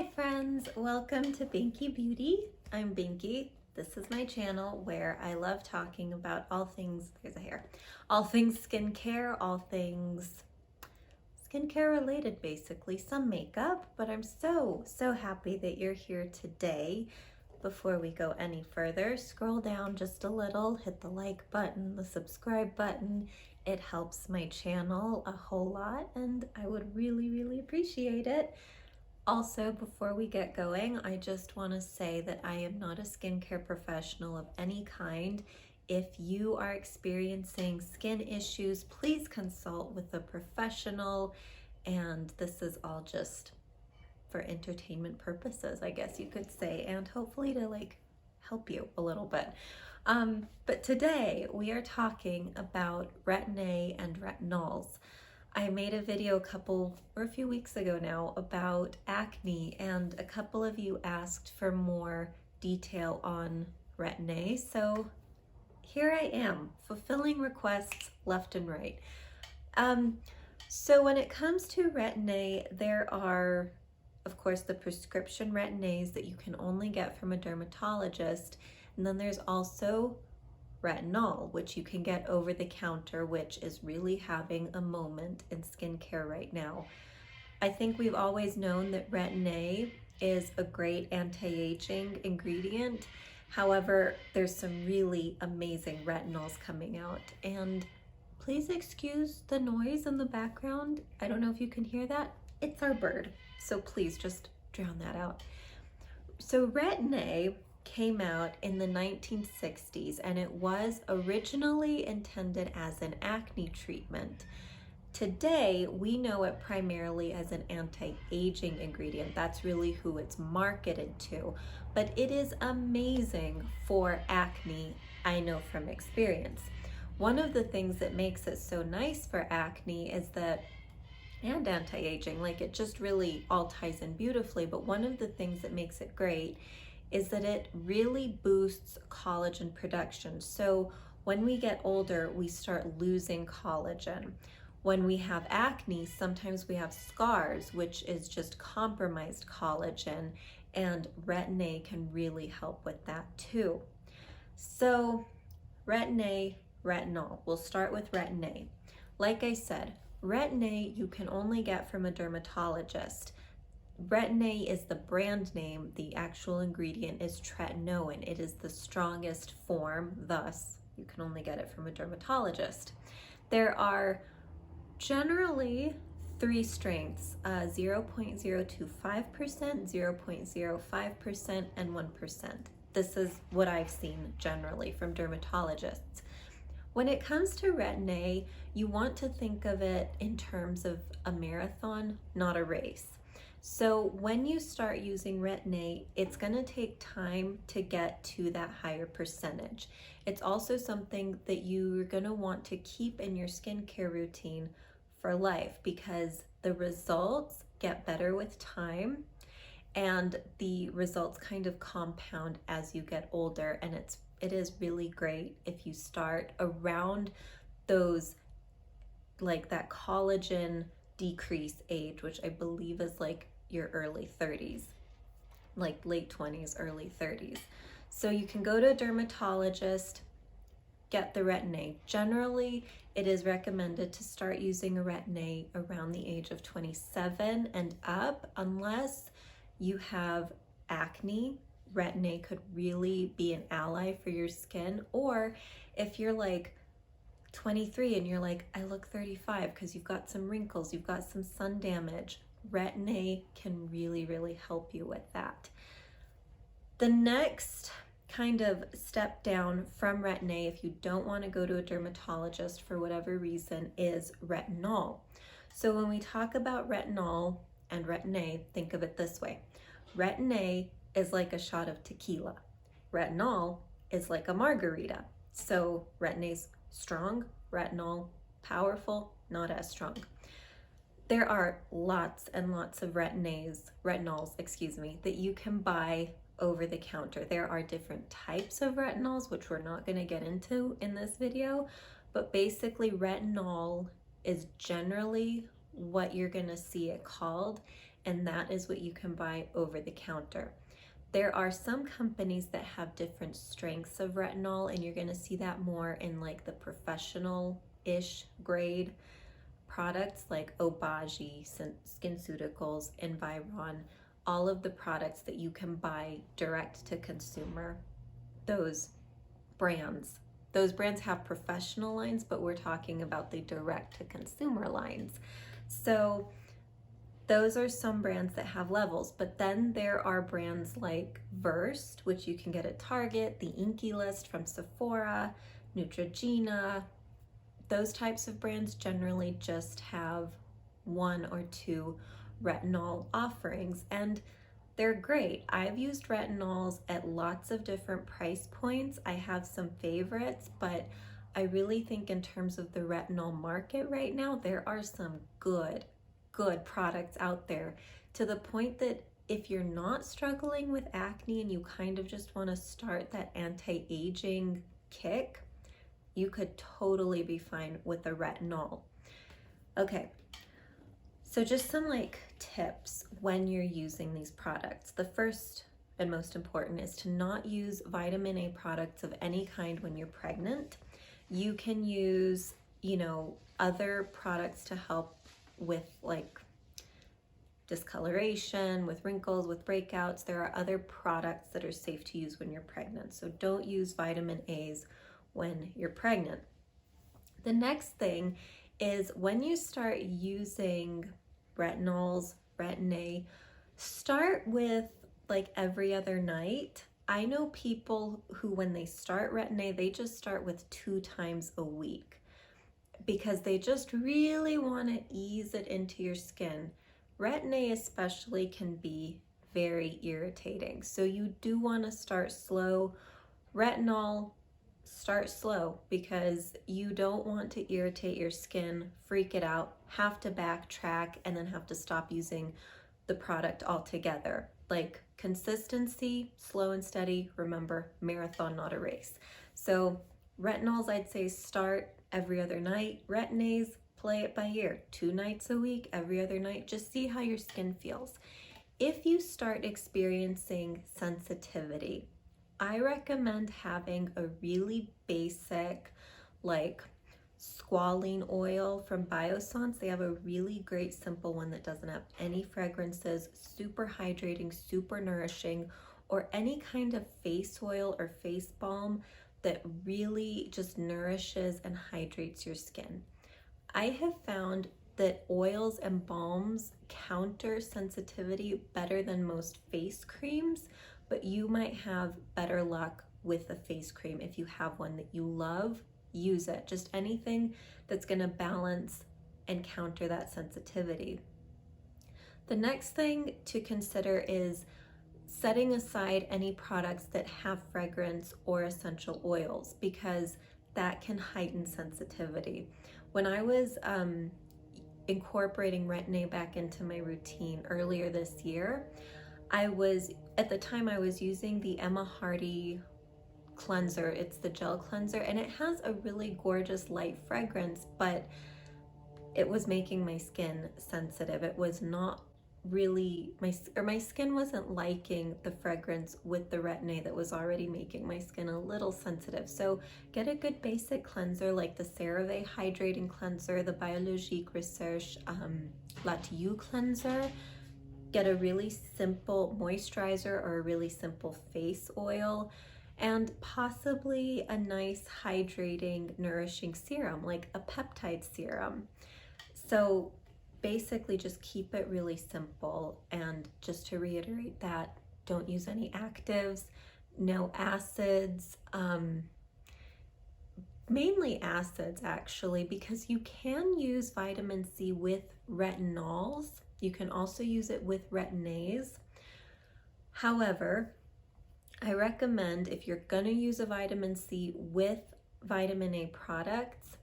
Hi friends, welcome to Binky Beauty. I'm Binky. This is my channel where I love talking about all things, there's a hair, all things skincare, all things skincare related basically, some makeup, but I'm so happy that you're here today. Before we go any further, scroll down just a little, hit the like button, the subscribe button. It helps my channel a whole lot and I would really appreciate it. Also, before we get going, I just want to say that I am not a skincare professional of any kind. If you are experiencing skin issues, please consult with a professional, and this is all just for entertainment purposes, I guess you could say, and hopefully to help you a little bit. But today we are talking about Retin-A and retinols. I made a video a few weeks ago now about acne, and a couple of you asked for more detail on Retin-A, so here I am, fulfilling requests left and right. So when it comes to Retin-A, there are, of course, the prescription Retin-As that you can only get from a dermatologist, and then there's also Retinol, which you can get over the counter, which is really having a moment in skincare right now. I think we've always known that Retin-A is a great anti-aging ingredient. However, there's some really amazing retinols coming out, and please excuse the noise in the background. I don't know if you can hear that. It's our bird, so please just drown that out. So Retin-A came out in the 1960s, and it was originally intended as an acne treatment. Today, we know it primarily as an anti-aging ingredient. That's really who it's marketed to, but it is amazing for acne, I know from experience. One of the things that makes it so nice for acne is that, and anti-aging, it just really all ties in beautifully, but one of the things that makes it great is that it really boosts collagen production. So when we get older, we start losing collagen. When we have acne, sometimes we have scars, which is just compromised collagen, and Retin-A can really help with that too. So Retin-A, retinol. We'll start with Retin-A. Like I said, Retin-A you can only get from a dermatologist. Retin-A is the brand name. The actual ingredient is tretinoin. It is the strongest form, thus you can only get it from a dermatologist. There are generally three strengths, 0.025%, 0.05%, and 1%. This is what I've seen generally from dermatologists. When it comes to Retin-A, you want to think of it in terms of a marathon, not a race. So when you start using Retin-A, it's going to take time to get to that higher percentage. It's also something that you're going to want to keep in your skincare routine for life, because the results get better with time and the results kind of compound as you get older, and it is really great if you start around those, that collagen decrease age, which I believe is your early 30s, late 20s, early 30s. So you can go to a dermatologist, get the Retin-A. Generally, it is recommended to start using a Retin-A around the age of 27 and up, unless you have acne. Retin-A could really be an ally for your skin. Or if you're 23 and you're I look 35 because you've got some wrinkles, you've got some sun damage, Retin-A can really help you with that. The next kind of step down from Retin-A, if you don't want to go to a dermatologist for whatever reason, is retinol. So when we talk about retinol and Retin-A, think of it this way. Retin-A is like a shot of tequila. Retinol is like a margarita. So Retin-A's strong, retinol powerful, not as strong. There are lots and lots of retinols, that you can buy over the counter. There are different types of retinols, which we're not going to get into in this video, but basically retinol is generally what you're going to see it called, and that is what you can buy over the counter. There are some companies that have different strengths of retinol, and you're going to see that more in like the professional-ish grade products like Obagi, SkinCeuticals, Environ, all of the products that you can buy direct to consumer. Those brands have professional lines, but we're talking about the direct to consumer lines. So those are some brands that have levels, but then there are brands like Versed, which you can get at Target, the Inky List from Sephora, Neutrogena. Those types of brands generally just have 1 or 2 retinol offerings, and they're great. I've used retinols at lots of different price points. I have some favorites, but I really think in terms of the retinol market right now, there are some good products out there, to the point that if you're not struggling with acne and you kind of just want to start that anti-aging kick, you could totally be fine with a retinol. Okay, so just some like tips when you're using these products. The first and most important is to not use vitamin A products of any kind when you're pregnant. You can use, other products to help with like discoloration, with wrinkles, with breakouts. There are other products that are safe to use when you're pregnant. So don't use vitamin A's when you're pregnant. The next thing is when you start using retinols, Retin-A, start with like every other night. I know people who, when they start Retin-A, they just start with 2 times a week because they just really want to ease it into your skin. Retin-A especially can be very irritating, so you do want to start slow. Retinol, start slow, because you don't want to irritate your skin, freak it out, have to backtrack, and then have to stop using the product altogether. Like consistency, slow and steady. Remember, marathon, not a race. So retinols, I'd say start every other night. Retin-A's, play it by ear. 2 nights a week, every other night. Just see how your skin feels. If you start experiencing sensitivity, I recommend having a really basic, like squalene oil from Biossance. They have a really great simple one that doesn't have any fragrances, super hydrating, super nourishing, or any kind of face oil or face balm that really just nourishes and hydrates your skin. I have found that oils and balms counter sensitivity better than most face creams, but you might have better luck with a face cream. If you have one that you love, use it. Just anything that's going to balance and counter that sensitivity. The next thing to consider is setting aside any products that have fragrance or essential oils, because that can heighten sensitivity. When I was incorporating Retin-A back into my routine earlier this year, at the time I was using the Emma Hardy cleanser. It's the gel cleanser, and it has a really gorgeous light fragrance, but it was making my skin sensitive. It was not really, my skin wasn't liking the fragrance with the Retin-A that was already making my skin a little sensitive. So get a good basic cleanser like the CeraVe Hydrating Cleanser, the Biologique Recherche Latiou Cleanser. Get a really simple moisturizer or a really simple face oil, and possibly a nice hydrating, nourishing serum like a peptide serum. So basically just keep it really simple. And just to reiterate that, don't use any actives, no acids, mainly acids actually, because you can use vitamin C with retinols. You can also use it with Retin-A's. However, I recommend if you're going to use a vitamin C with vitamin A products,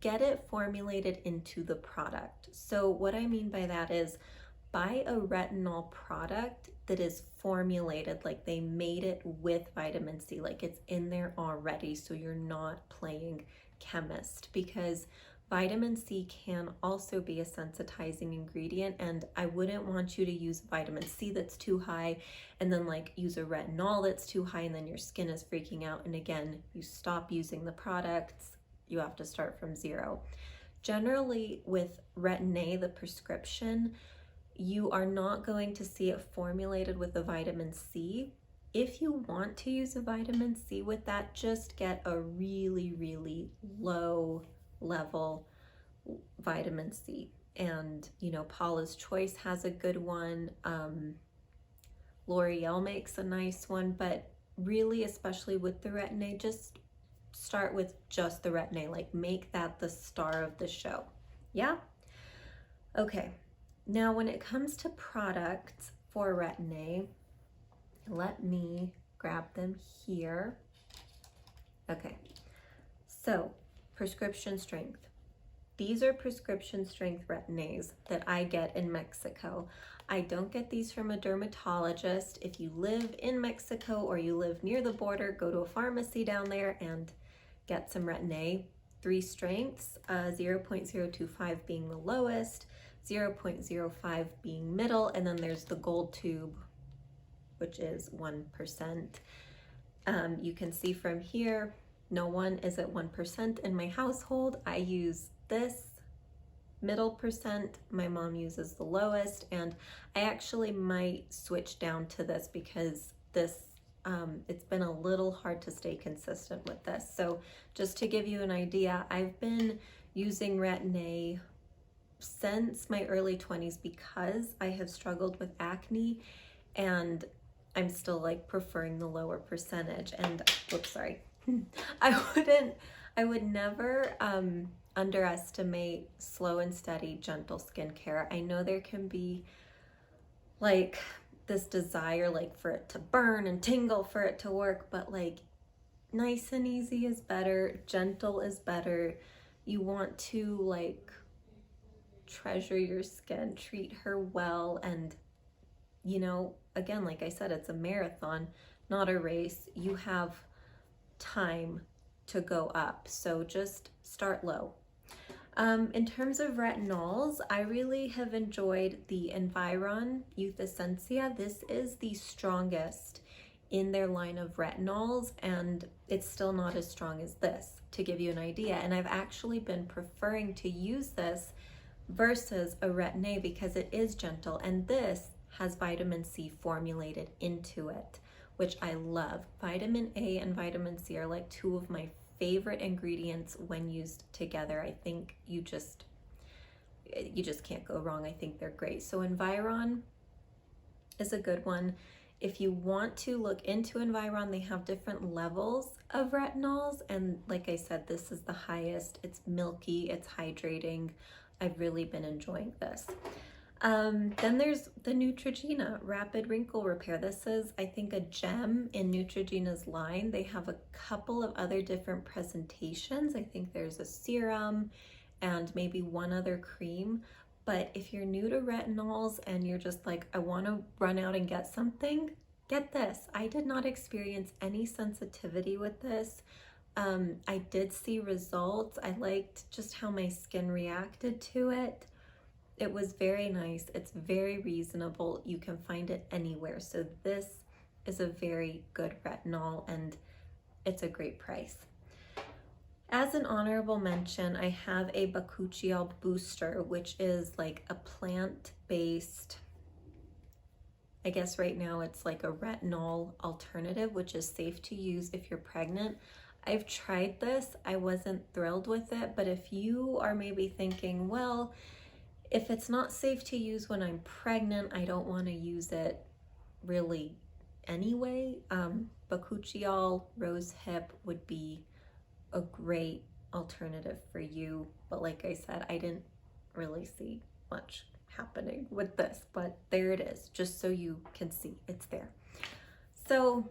get it formulated into the product. So what I mean by that is buy a retinol product that is formulated, like they made it with vitamin C, like it's in there already, so you're not playing chemist, because Vitamin C can also be a sensitizing ingredient, and I wouldn't want you to use vitamin C that's too high and then like use a retinol that's too high and then your skin is freaking out. And again, you stop using the products, you have to start from zero. Generally with Retin-A, the prescription, you are not going to see it formulated with a vitamin C. If you want to use a vitamin C with that, just get a really, really low level vitamin C. And, you know, Paula's Choice has a good one. L'Oreal makes a nice one, but really, especially with the Retin-A, just start with just the Retin-A, like make that the star of the show. Yeah? Okay. Now, when it comes to products for Retin-A, let me grab them here. Okay. So, prescription strength. These are prescription strength Retin-As that I get in Mexico. I don't get these from a dermatologist. If you live in Mexico or you live near the border, go to a pharmacy down there and get some Retin-A. 3 strengths, 0.025 being the lowest, 0.05 being middle, and then there's the gold tube, which is 1%. You can see from here, no one is at 1% in my household. I use this middle percent, my mom uses the lowest, and I actually might switch down to this because this it's been a little hard to stay consistent with this. So just to give you an idea, I've been using Retin-A since my early 20s because I have struggled with acne, and I'm still like preferring the lower percentage. And whoops, sorry. I would never underestimate slow and steady, gentle skincare. I know there can be like this desire like for it to burn and tingle for it to work, but like nice and easy is better, gentle is better. You want to like treasure your skin, treat her well, and you know, again, like I said, it's a marathon, not a race. You have time to go up, so just start low. In terms of retinols, I really have enjoyed the Environ Youth Esenti-A. This is the strongest in their line of retinols, and it's still not as strong as this, to give you an idea. And I've actually been preferring to use this versus a Retin-A because it is gentle, and this has vitamin C formulated into it, which I love. Vitamin A and vitamin C are like 2 of my favorite ingredients when used together. I think you just can't go wrong. I think they're great. So Environ is a good one. If you want to look into Environ, they have different levels of retinols, and like I said, this is the highest. It's milky, it's hydrating. I've really been enjoying this. Then there's the Neutrogena Rapid Wrinkle Repair. This is, I think, a gem in Neutrogena's line. They have a couple of other different presentations. I think there's a serum and maybe one other cream. But if you're new to retinols and you're just like, I want to run out and get something, get this. I did not experience any sensitivity with this. I did see results. I liked just how my skin reacted to it. It was very nice. It's very reasonable. You can find it anywhere. So this is a very good retinol, and it's a great price. As an honorable mention, I have a Bakuchiol booster, which is like a plant-based, I guess right now it's like a retinol alternative, which is safe to use if you're pregnant. I've tried this. I wasn't thrilled with it, but if you are maybe thinking, well, if it's not safe to use when I'm pregnant, I don't want to use it really anyway, Bakuchiol Rose Hip would be a great alternative for you. But like I said, I didn't really see much happening with this, but there it is, just so you can see it's there. So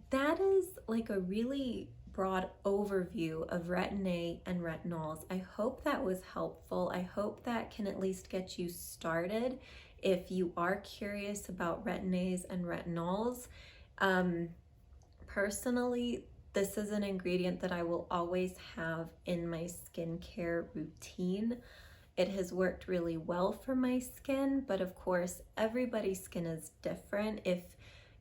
that is like a really broad overview of Retin-A and retinols. I hope that was helpful. I hope that can at least get you started if you are curious about Retin-As and retinols. Personally, This is an ingredient that I will always have in my skincare routine. It has worked really well for my skin, but of course, everybody's skin is different. If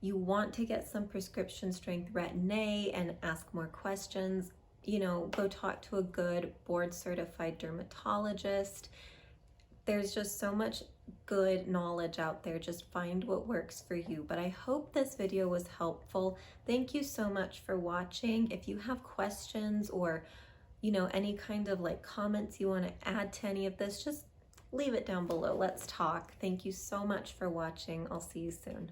you want to get some prescription strength Retin-A and ask more questions, you know, go talk to a good board certified dermatologist. There's just so much good knowledge out there. Just find what works for you. But I hope this video was helpful. Thank you so much for watching. If you have questions or, you know, any kind of like comments you want to add to any of this, just leave it down below. Let's talk. Thank you so much for watching. I'll see you soon.